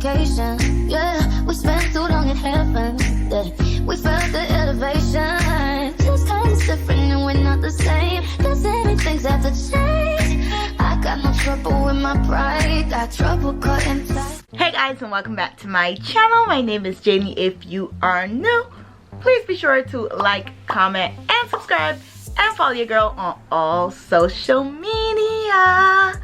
vacation. Yeah, we spent too long in heaven. Yeah, we felt the elevation. Just times different and we're not the same. Cause everything's have to change. I got no trouble with my pride. Got trouble cutting tight. Hey guys, and welcome back to my channel. My name is Janey. If you are new, please be sure to like, comment, and subscribe, and follow your girl on all social media.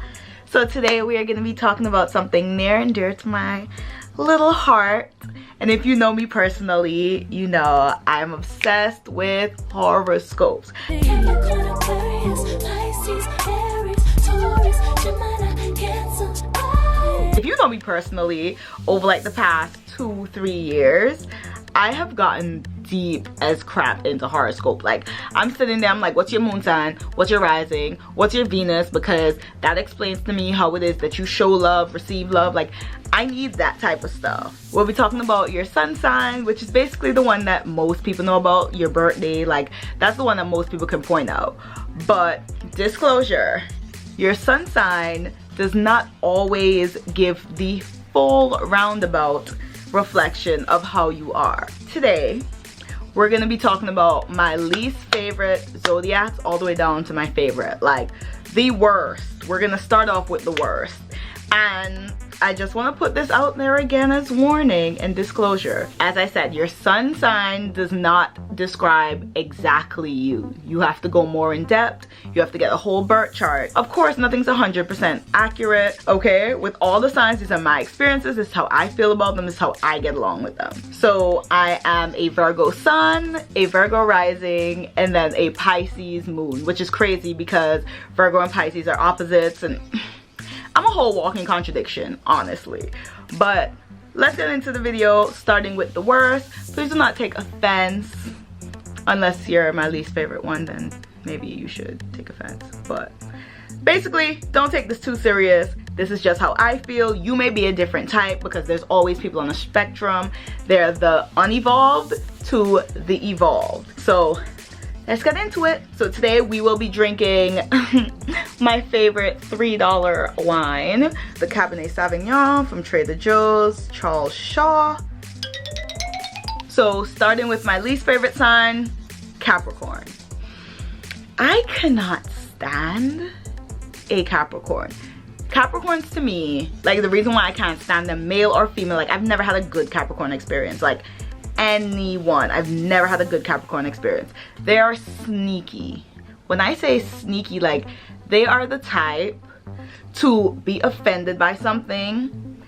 So today we are going to be talking about something near and dear to my little heart. And if you know me personally, you know I'm obsessed with horoscopes. Capricorn, Aquarius, Pisces, Aries, Taurus, Gemini, Cancer. If you know me personally, over like the past 2-3 years, I have gotten deep as crap into horoscope. Like, I'm sitting there, I'm like, what's your moon sign? What's your rising? What's your Venus? Because that explains to me how it is that you show love, receive love. Like, I need that type of stuff. We'll be talking about your sun sign, which is basically the one that most people know about, your birthday. Like, that's the one that most people can point out. But disclosure, your sun sign does not always give the full roundabout reflection of how you are. Today we're gonna be talking about my least favorite zodiacs all the way down to my favorite, like the worst. We're gonna start off with the worst, and I just want to put this out there again as warning and disclosure. As I said, your sun sign does not describe exactly you. You have to go more in depth. You have to get a whole birth chart. Of course, nothing's 100% accurate, okay? With all the signs, these are my experiences. This is how I feel about them. This is how I get along with them. So I am a Virgo sun, a Virgo rising, and then a Pisces moon, which is crazy because Virgo and Pisces are opposites, and I'm a whole walking contradiction, honestly. But let's get into the video, starting with the worst. Please do not take offense. Unless you're my least favorite one, then maybe you should take offense. But basically, don't take this too serious. This is just how I feel. You may be a different type because there's always people on the spectrum. They're the unevolved to the evolved. So let's get into it. So today we will be drinking my favorite $3 wine, the Cabernet Sauvignon from Trader Joe's, Charles Shaw. So starting with my least favorite sign, Capricorn. I cannot stand a Capricorn. Capricorns to me, like the reason why I can't stand them, male or female, like I've never had a good Capricorn experience. Like anyone, I've never had a good Capricorn experience. They are sneaky. When I say sneaky, like they are the type to be offended by something,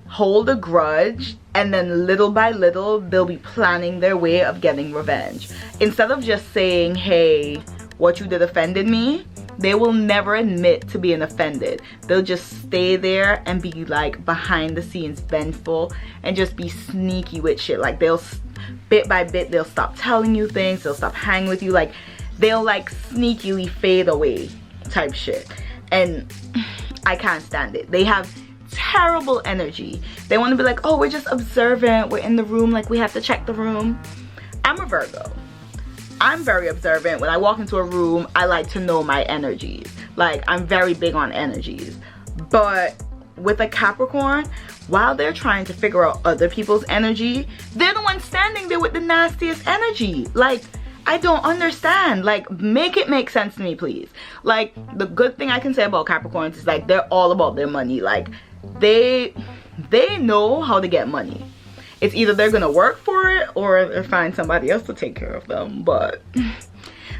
hold a grudge, and then little by little they'll be planning their way of getting revenge. Instead of just saying, hey, what you did offended me, they will never admit to being offended. They'll just stay there and be like behind the scenes vengeful and just be sneaky with shit. Like they'll bit by bit, they'll stop telling you things, they'll stop hanging with you, like they'll like sneakily fade away type shit. And I can't stand it. They have terrible energy. They want to be like, oh, we're just observant, we're in the room, like we have to check the room. I'm a Virgo. I'm very observant. When I walk into a room, I like to know my energies. Like, I'm very big on energies. But with a Capricorn, while they're trying to figure out other people's energy, they're the ones standing there with the nastiest energy. Like, I don't understand. Like, make it make sense to me, please. Like, the good thing I can say about Capricorns is like they're all about their money. Like, they know how to get money. It's either they're gonna work for it or they'll find somebody else to take care of them, but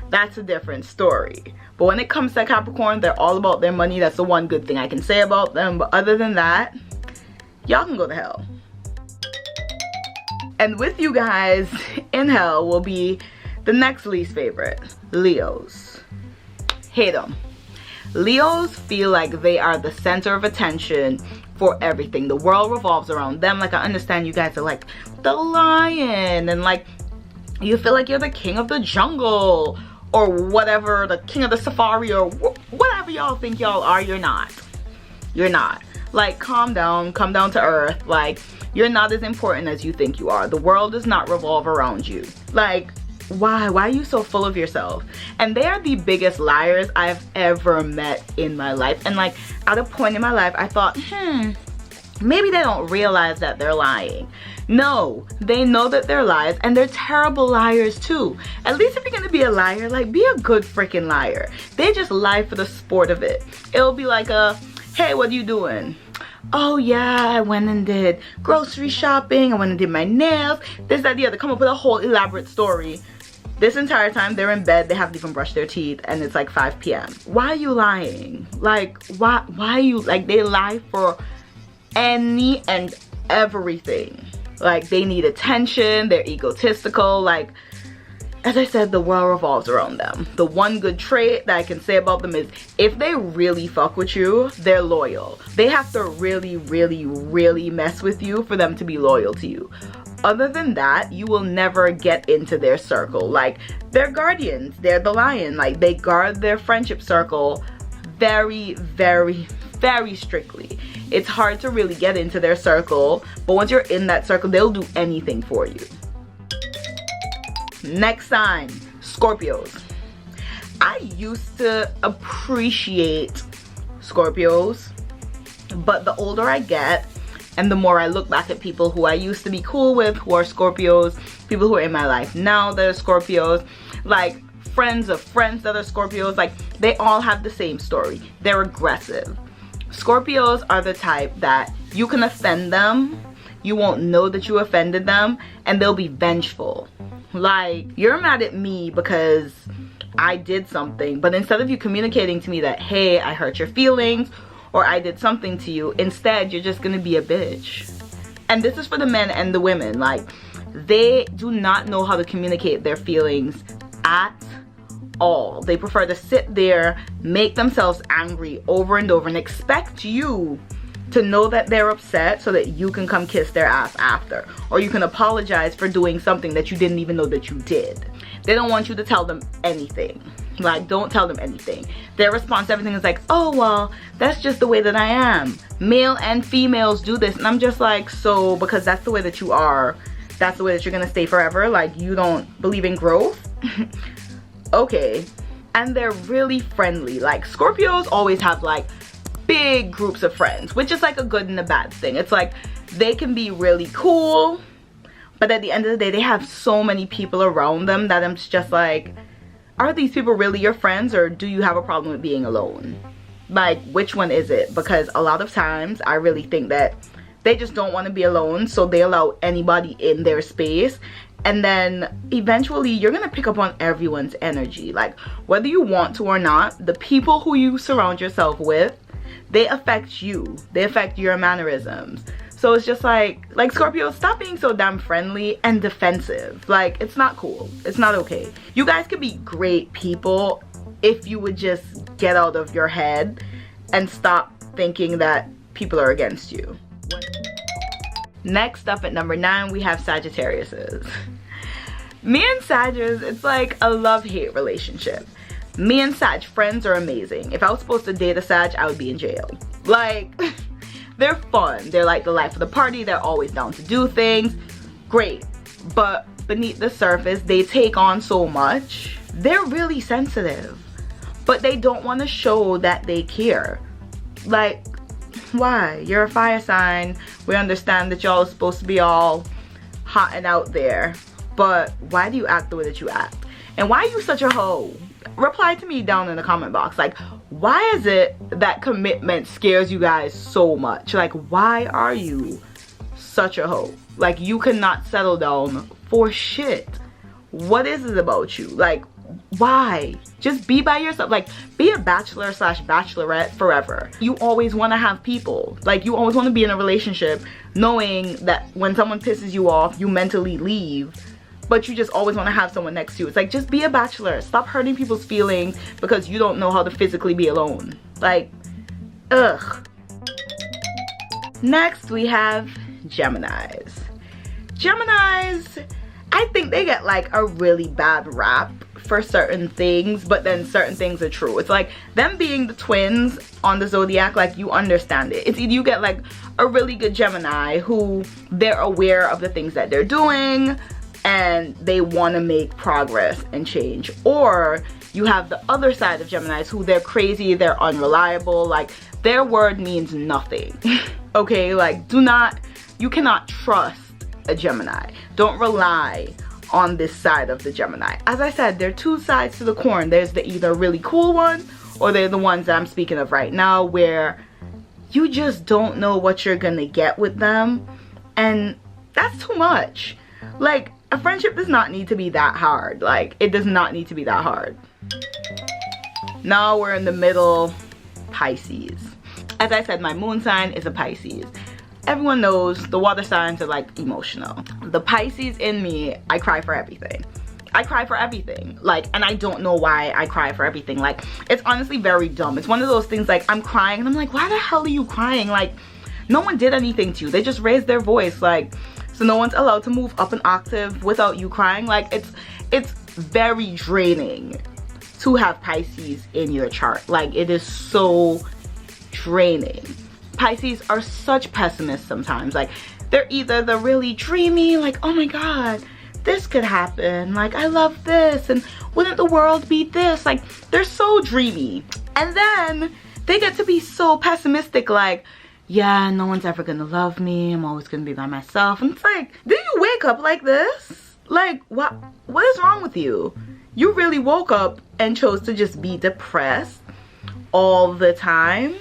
that's a different story. But when it comes to Capricorn, they're all about their money. That's the one good thing I can say about them. But other than that, y'all can go to hell. And with you guys in hell will be the next least favorite, Leos. Hate them. Leos feel like they are the center of attention for everything. The world revolves around them. Like, I understand you guys are like the lion and like you feel like you're the king of the jungle or whatever, the king of the safari or whatever y'all think y'all are. You're not. You're not. Like, calm down, come down to earth. Like, you're not as important as you think you are. The world does not revolve around you. Like, why are you so full of yourself? And they are the biggest liars I've ever met in my life. And like, at a point in my life, I thought, maybe they don't realize that they're lying. No, they know that they're liars, and they're terrible liars too. At least if you're gonna be a liar, like, be a good freaking liar. They just lie for the sport of it. It'll be like hey, what are you doing? Oh yeah, I went and did grocery shopping, I went and did my nails, this, that, the other. Come up with a whole elaborate story. This entire time they're in bed, they haven't even brushed their teeth, and it's like 5 p.m. Why are you lying? Like, why are you, like, they lie for any and everything. Like, they need attention, they're egotistical. Like, as I said, the world revolves around them. The one good trait that I can say about them is if they really fuck with you, they're loyal. They have to really, really, really mess with you for them to be loyal to you. Other than that, you will never get into their circle. Like, they're guardians, they're the lion. Like, they guard their friendship circle very, very, very strictly. It's hard to really get into their circle, but once you're in that circle, they'll do anything for you. Next sign, Scorpios. I used to appreciate Scorpios, but the older I get and the more I look back at people who I used to be cool with who are Scorpios, people who are in my life now that are Scorpios, like friends of friends that are Scorpios, like, they all have the same story. They're aggressive. Scorpios are the type that you can offend them, you won't know that you offended them, and they'll be vengeful. Like, you're mad at me because I did something, but instead of you communicating to me that, hey, I hurt your feelings, or I did something to you, instead you're just gonna be a bitch. And this is for the men and the women. Like, they do not know how to communicate their feelings at all. They prefer to sit there, make themselves angry over and over, and expect you to know that they're upset so that you can come kiss their ass after, or you can apologize for doing something that you didn't even know that you did. They don't want you to tell them anything. Like, don't tell them anything. Their response to everything is like, oh, well, that's just the way that I am. Male and females do this. And I'm just like, so because that's the way that you are, that's the way that you're gonna stay forever? Like, you don't believe in growth? Okay. And they're really friendly. Like, Scorpios always have like big groups of friends, which is like a good and a bad thing. It's like they can be really cool, but at the end of the day, they have so many people around them that I'm just like, are these people really your friends, or do you have a problem with being alone? Like, which one is it? Because a lot of times I really think that they just don't want to be alone, so they allow anybody in their space, and then eventually you're gonna pick up on everyone's energy. Like, whether you want to or not, the people who you surround yourself with, they affect you. They affect your mannerisms. So it's just like Scorpio, stop being so damn friendly and defensive. Like, it's not cool. It's not okay. You guys could be great people if you would just get out of your head and stop thinking that people are against you. Next up at number 9, we have Sagittariuses. Me and Sagittarius, it's like a love-hate relationship. Me and Sag, friends are amazing. If I was supposed to date a Sag, I would be in jail. Like, they're fun. They're like the life of the party. They're always down to do things. Great. But beneath the surface, they take on so much. They're really sensitive, but they don't want to show that they care. Like, why? You're a fire sign. We understand that y'all are supposed to be all hot and out there, but why do you act the way that you act? And why are you such a hoe? Reply to me down in the comment box. Like, why is it that commitment scares you guys so much? Like, why are you such a hoe? Like, you cannot settle down for shit. What is it about you? Like, why? Just be by yourself. Like, be a bachelor / bachelorette forever. You always want to have people. Like, you always want to be in a relationship knowing that when someone pisses you off, you mentally leave, but you just always want to have someone next to you. It's like, just be a bachelor. Stop hurting people's feelings because you don't know how to physically be alone. Like, ugh. Next, we have Geminis. Geminis, I think they get like a really bad rap for certain things, but then certain things are true. It's like them being the twins on the zodiac, like, you understand it. It's either you get like a really good Gemini who they're aware of the things that they're doing and they want to make progress and change, or you have the other side of Geminis who they're crazy, they're unreliable, like their word means nothing. okay? Like, you cannot trust a Gemini. Don't rely on this side of the Gemini. As I said, there are two sides to the coin. There's the either really cool one, or they're the ones that I'm speaking of right now, where you just don't know what you're gonna get with them, and that's too much. Like, a friendship does not need to be that hard. Like, it does not need to be that hard. Now we're in the middle, Pisces. As I said, my moon sign is a Pisces. Everyone knows the water signs are like emotional. The Pisces in me, I cry for everything. I cry for everything. Like, and I don't know why I cry for everything. Like, it's honestly very dumb. It's one of those things, like, I'm crying and I'm like, why the hell are you crying? Like, no one did anything to you. They just raised their voice. Like, so no one's allowed to move up an octave without you crying. Like, it's very draining to have Pisces in your chart. Like, it is so draining. Pisces are such pessimists sometimes. Like, they're either the really dreamy, like, oh my god, this could happen, like, I love this, and wouldn't the world be this? Like, they're so dreamy. And then they get to be so pessimistic, like, yeah, no one's ever gonna love me, I'm always gonna be by myself. And it's like, did you wake up like this? Like, what is wrong with you? You really woke up and chose to just be depressed all the time?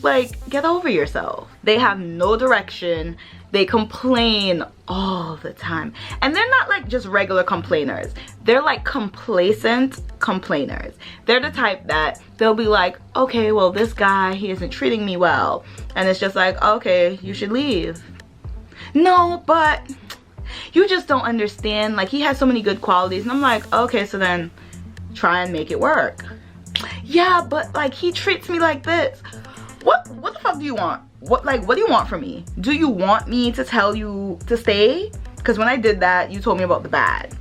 Like, get over yourself. They have no direction. They complain all the time. And they're not like just regular complainers. They're like complacent complainers. They're the type that they'll be like, okay, well, this guy, he isn't treating me well. And it's just like, okay, you should leave. No, but you just don't understand. Like, he has so many good qualities. And I'm like, okay, so then try and make it work. Yeah, but like, he treats me like this. What the fuck do you want? What do you want from me? Do you want me to tell you to stay? Because when I did that, you told me about the bad.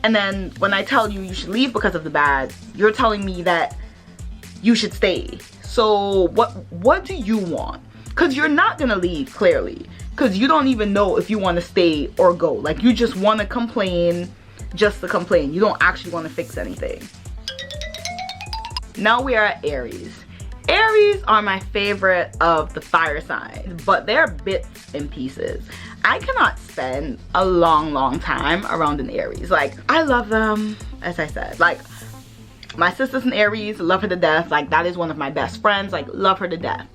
And then when I tell you should leave because of the bad, you're telling me that you should stay. So what do you want? Because you're not gonna leave, clearly. Because you don't even know if you want to stay or go. Like, you just want to complain just to complain. You don't actually want to fix anything. Now we are at Aries. Aries are my favorite of the fire signs, but they're bits and pieces. I cannot spend a long time around an Aries. Like, I love them, as I said. Like, my sister's an Aries, love her to death. Like, that is one of my best friends. Like, love her to death.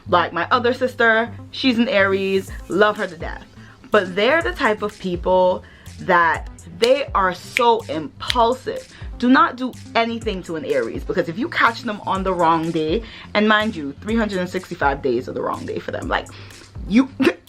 Like, my other sister, she's an Aries, love her to death. But they're the type of people that they are so impulsive. Do not do anything to an Aries, because if you catch them on the wrong day, and mind you, 365 days are the wrong day for them. Like,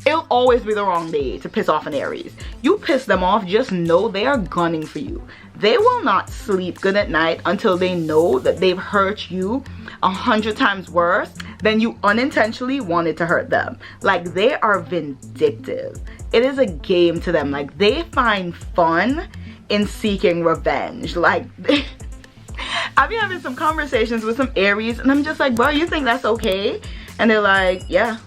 it'll always be the wrong day to piss off an Aries. You piss them off, just know they are gunning for you. They will not sleep good at night until they know that they've hurt you 100 times worse than you unintentionally wanted to hurt them. Like, they are vindictive. It is a game to them. Like, they find fun in seeking revenge. Like, I've been having some conversations with some Aries, and I'm just like, bro, you think that's okay? And they're like, yeah.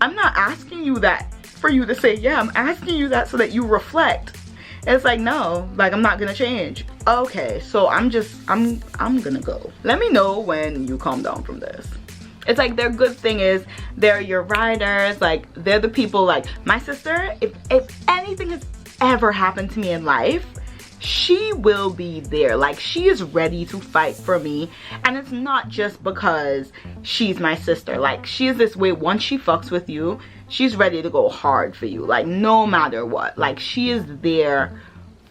I'm not asking you that for you to say yeah. I'm asking you that so that you reflect. And it's like, no, like, I'm not gonna change. Okay, so I'm gonna go. Let me know when you calm down from this. It's like, their good thing is they're your riders. Like, they're the people, like, my sister, if anything has ever happened to me in life, she will be there. Like, she is ready to fight for me. And it's not just because she's my sister. Like, she is this way. Once she fucks with you, she's ready to go hard for you. Like, no matter what. Like, she is there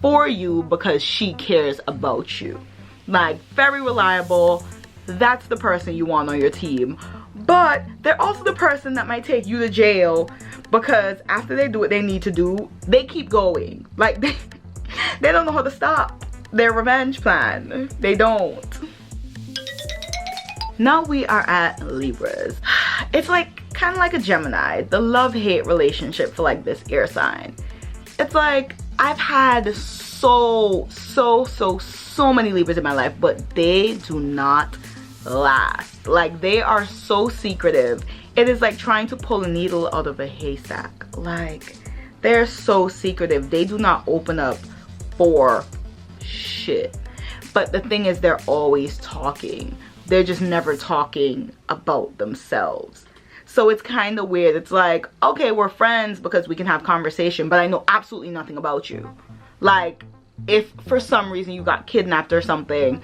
for you because she cares about you. Like, very reliable. That's the person you want on your team. But they're also the person that might take you to jail, because after they do what they need to do, they keep going. Like, they don't know how to stop their revenge plan. They don't. Now we are at Libras. It's like kind of like a Gemini, the love-hate relationship for like this air sign. It's like, I've had so many Libras in my life, but they do not last. Like, they are so secretive. It is like trying to pull a needle out of a haystack. Like, they're so secretive. They do not open up for shit. But the thing is, they're always talking. They're just never talking about themselves. So it's kind of weird. It's like, okay, we're friends because we can have conversation, but I know absolutely nothing about you. Like, if for some reason you got kidnapped or something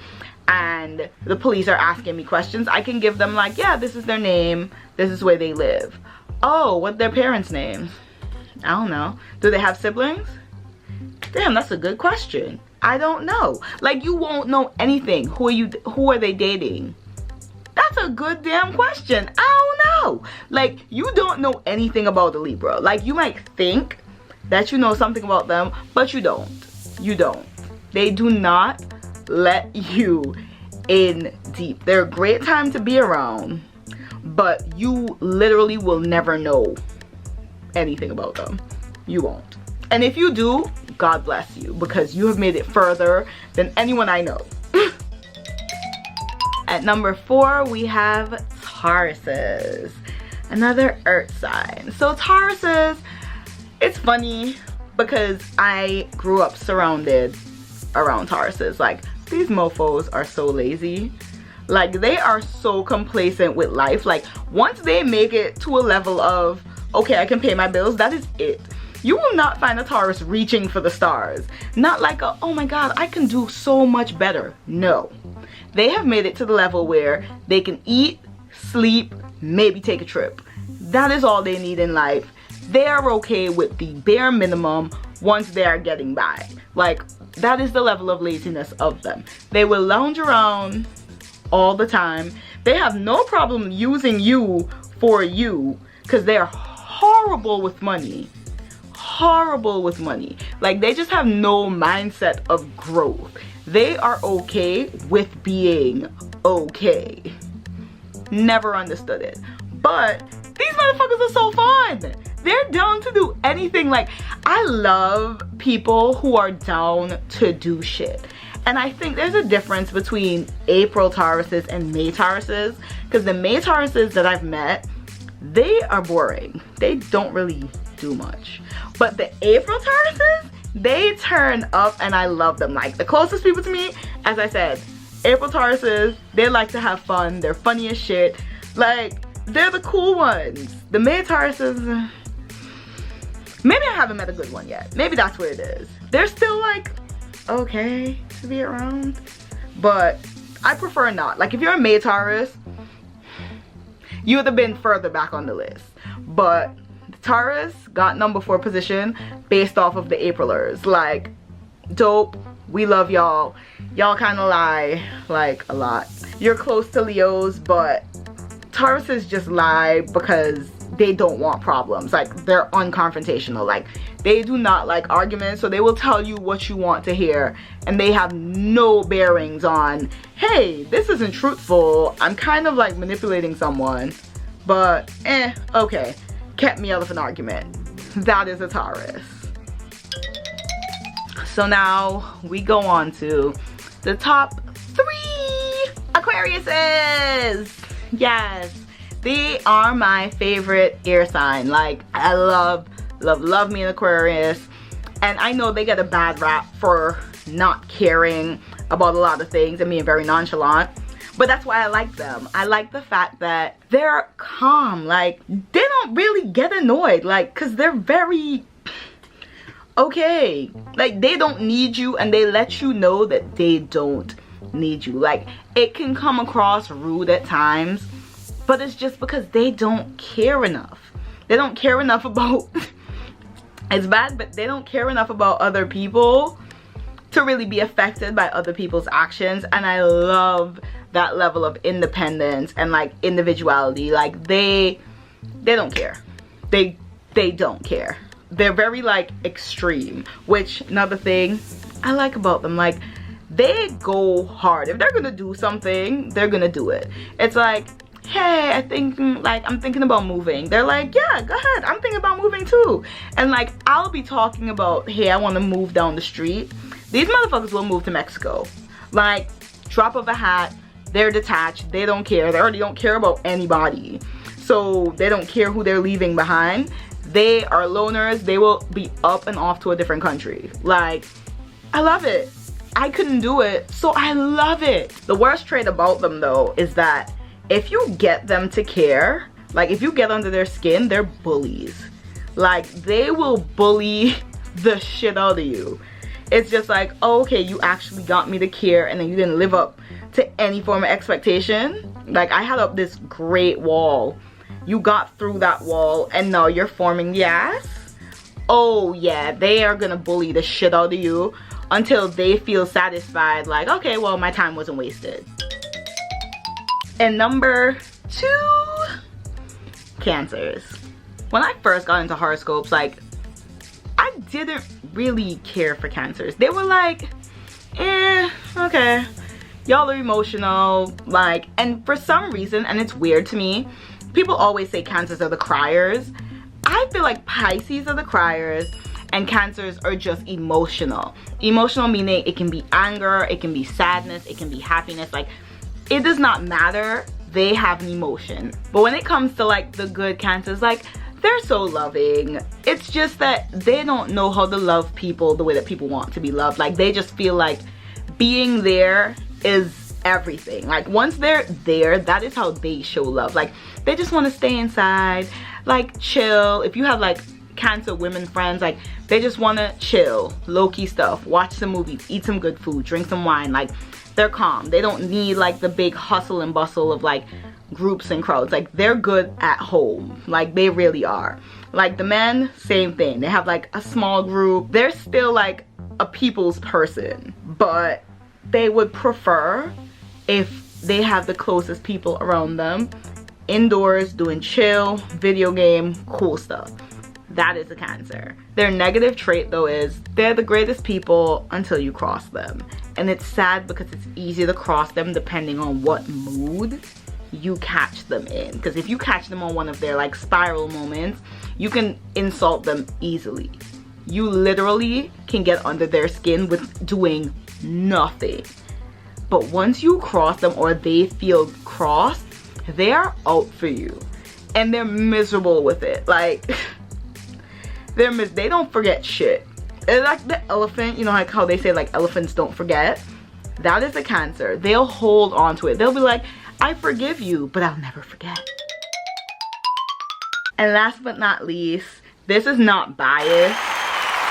and the police are asking me questions, I can give them like, yeah, this is their name, this is where they live. Oh, what are their parents' names? I don't know. Do they have siblings? Damn, that's a good question. I don't know. Like, you won't know anything. Who are they dating? That's a good damn question. I don't know. Like, you don't know anything about the Libra. Like, you might think that you know something about them, but you don't. You don't. They do not let you in deep. They're a great time to be around, but you literally will never know anything about them. You won't. And if you do, God bless you, because you have made it further than anyone I know. At number 4, we have Tauruses, another earth sign. So Tauruses, it's funny because I grew up surrounded around Tauruses. Like, these mofos are so lazy. Like, they are so complacent with life. Like, once they make it to a level of, okay, I can pay my bills, that is it. You will not find a Taurus reaching for the stars. Not like a, oh my God, I can do so much better. No. They have made it to the level where they can eat, sleep, maybe take a trip. That is all they need in life. They are okay with the bare minimum once they are getting by. Like, that is the level of laziness of them. They will lounge around all the time. They have no problem using you for you because they're horrible with money. Horrible with money. Like, they just have no mindset of growth. They are okay with being okay. Never understood it. But these motherfuckers are so fun. They're down to do anything. Like, I love people who are down to do shit. And I think there's a difference between April Tauruses and May Tauruses, because the May Tauruses that I've met, they are boring. They don't really do much. But the April Tauruses, they turn up and I love them. Like, the closest people to me, as I said, April Tauruses, they like to have fun. They're funny as shit. Like, they're the cool ones. The May Tauruses, maybe I haven't met a good one yet. Maybe that's what it is. They're still like, okay to be around, but I prefer not. Like, if you're a May Taurus, you would have been further back on the list. But Taurus got number 4 position based off of the Aprilers. Like, dope. We love y'all. Y'all kind of lie, like, a lot. You're close to Leos, but Tauruses just lie because they don't want problems. Like, they're unconfrontational. Like, they do not like arguments, so they will tell you what you want to hear, and they have no bearings on, hey, this isn't truthful. I'm kind of like manipulating someone, but okay. Kept me out of an argument. That is a Taurus. So now we go on to the top 3 Aquariuses. Yes, they are my favorite air sign. Like, I love me an Aquarius. And I know they get a bad rap for not caring about a lot of things and being very nonchalant. But that's why I like them. I like the fact that they're calm. Like, they don't really get annoyed. Like, because they're very okay. Like, they don't need you, and they let you know that they don't need you. Like, it can come across rude at times, but it's just because they don't care enough. They don't care enough about it's bad, but they don't care enough about other people to really be affected by other people's actions. And I love that level of independence and like individuality. Like, they don't care. They don't care. They're very like extreme, which another thing I like about them. Like, they go hard. If they're gonna do something, they're gonna do it. It's like, hey, I'm thinking about moving. They're like, yeah, go ahead, I'm thinking about moving too. And like, I'll be talking about, hey, I want to move down the street. These motherfuckers will move to Mexico. Like, drop of a hat. They're detached. They don't care. They already don't care about anybody, so they don't care who they're leaving behind. They are loners. They will be up and off to a different country. Like, I love it. I couldn't do it, so I love it. The worst trait about them though is that if you get them to care, Like if you get under their skin, they're bullies. Like they will bully the shit out of you. It's just like, oh, okay, you actually got me to care, and then you didn't live up to any form of expectation. Like I had up this great wall. You got through that wall and now you're forming the ass. Oh yeah, they are gonna bully the shit out of you until they feel satisfied, like, okay, well, my time wasn't wasted. And number 2, Cancers. When I first got into horoscopes, like, I didn't really care for Cancers. They were like, okay, y'all are emotional, like, and for some reason, and it's weird to me, people always say Cancers are the criers. I feel like Pisces are the criers and Cancers are just emotional. Emotional meaning it can be anger, it can be sadness, it can be happiness. Like, it does not matter. They have an emotion. But when it comes to like the good Cancers, like, they're so loving. It's just that they don't know how to love people the way that people want to be loved. Like, they just feel like being there is everything. Like, once they're there, that is how they show love. Like, they just want to stay inside, like, chill. If you have like Cancer women friends, like, they just want to chill, low-key stuff, watch some movies, eat some good food, drink some wine. Like, they're calm. They don't need like the big hustle and bustle of like groups and crowds. Like, they're good at home. Like, they really are. Like, the men, same thing. They have like a small group. They're still like a people's person, but they would prefer if they have the closest people around them indoors doing chill, video game, cool stuff. That is a Cancer. Their negative trait though is they're the greatest people until you cross them. And it's sad because it's easy to cross them depending on what mood you catch them in. Because if you catch them on one of their like spiral moments, you can insult them easily. You literally can get under their skin with doing nothing. But once you cross them or they feel crossed, they're out for you. And they're miserable with it. Like, they don't forget shit. It's like the elephant, you know, like how they say like elephants don't forget. That is a Cancer. They'll hold on to it. They'll be like, I forgive you, but I'll never forget. And last but not least, this is not biased.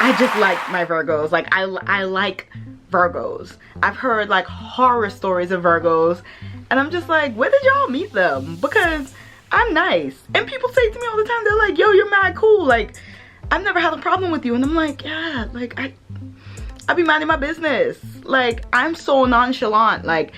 I just like my Virgos. Like, I like Virgos. I've heard like horror stories of Virgos, and I'm just like, where did y'all meet them? Because I'm nice. And people say to me all the time, they're like, yo, you're mad cool. Like, I've never had a problem with you. And I'm like, yeah, like, I be minding my business. Like, I'm so nonchalant. Like,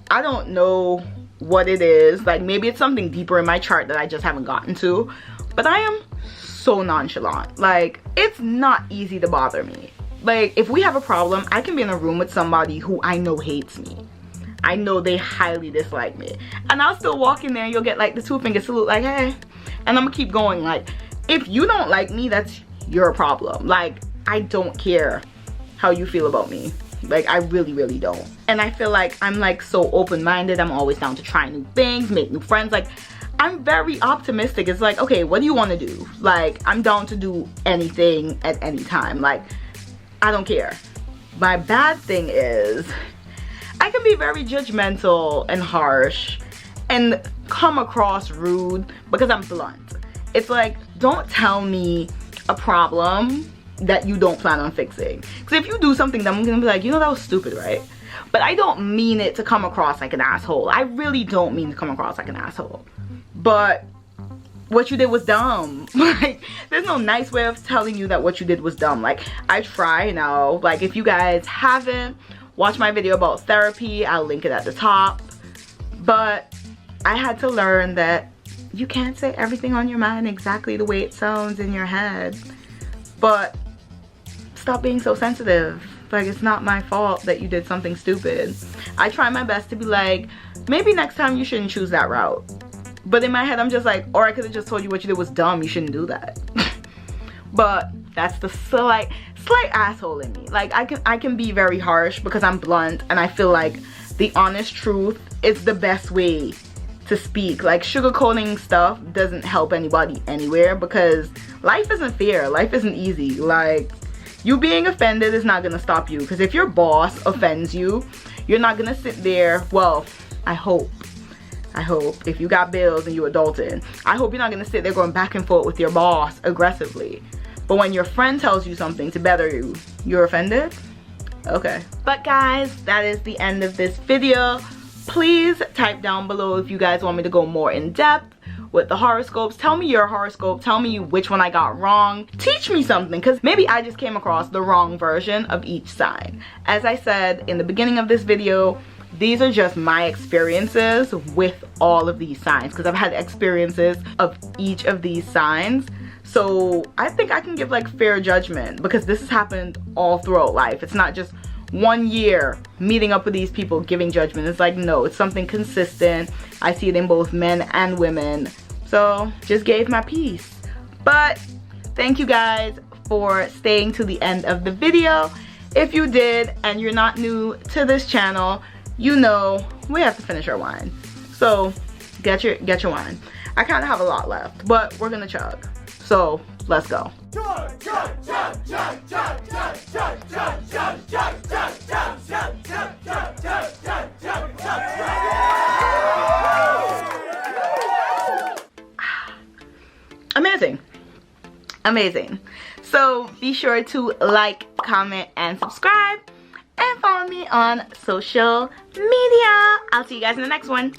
I don't know what it is. Like, maybe it's something deeper in my chart that I just haven't gotten to. But I am so nonchalant. Like, it's not easy to bother me. Like, if we have a problem, I can be in a room with somebody who I know hates me. I know they highly dislike me. And I'll still walk in there and you'll get like the 2-finger salute, like, hey. And I'm gonna keep going. Like, if you don't like me, that's your problem. Like, I don't care how you feel about me. Like, I really, really don't. And I feel like I'm like so open-minded. I'm always down to try new things, make new friends. Like, I'm very optimistic. It's like, okay, what do you want to do? Like, I'm down to do anything at any time. Like, I don't care. My bad thing is I can be very judgmental and harsh and come across rude because I'm blunt. It's like, don't tell me a problem that you don't plan on fixing. Because if you do something, then I'm gonna be like, you know, that was stupid, right? But I don't mean it to come across like an asshole. I really don't mean to come across like an asshole. But what you did was dumb. Like, there's no nice way of telling you that what you did was dumb. Like, I try now. Like, if you guys haven't watched my video about therapy, I'll link it at the top. But I had to learn that you can't say everything on your mind exactly the way it sounds in your head. But stop being so sensitive. Like, it's not my fault that you did something stupid. I try my best to be like, maybe next time you shouldn't choose that route. But in my head, I'm just like, or I could have just told you what you did was dumb. You shouldn't do that. But that's the slight asshole in me. Like, I can be very harsh because I'm blunt, and I feel like the honest truth is the best way to speak. Like, sugarcoating stuff doesn't help anybody anywhere because life isn't fair. Life isn't easy. Like, you being offended is not gonna stop you, because if your boss offends you, you're not gonna sit there, well, I hope I hope, if you got bills and you adulting, I hope you're not gonna sit there going back and forth with your boss aggressively. But when your friend tells you something to better you, you're offended? Okay. But guys, that is the end of this video. Please type down below if you guys want me to go more in depth with the horoscopes. Tell me your horoscope. Tell me which one I got wrong. Teach me something, because maybe I just came across the wrong version of each sign. As I said in the beginning of this video, these are just my experiences with all of these signs, because I've had experiences of each of these signs. So I think I can give like fair judgment, because this has happened all throughout life. It's not just 1 year meeting up with these people giving judgment. It's like, no, it's something consistent. I see it in both men and women. So just gave my piece. But thank you guys for staying to the end of the video. If you did and you're not new to this channel, you know we have to finish our wine. So get your wine. I kind of have a lot left, but we're gonna chug. So let's go. Amazing. Amazing. So be sure to like, comment, and subscribe. And follow me on social media. I'll see you guys in the next one.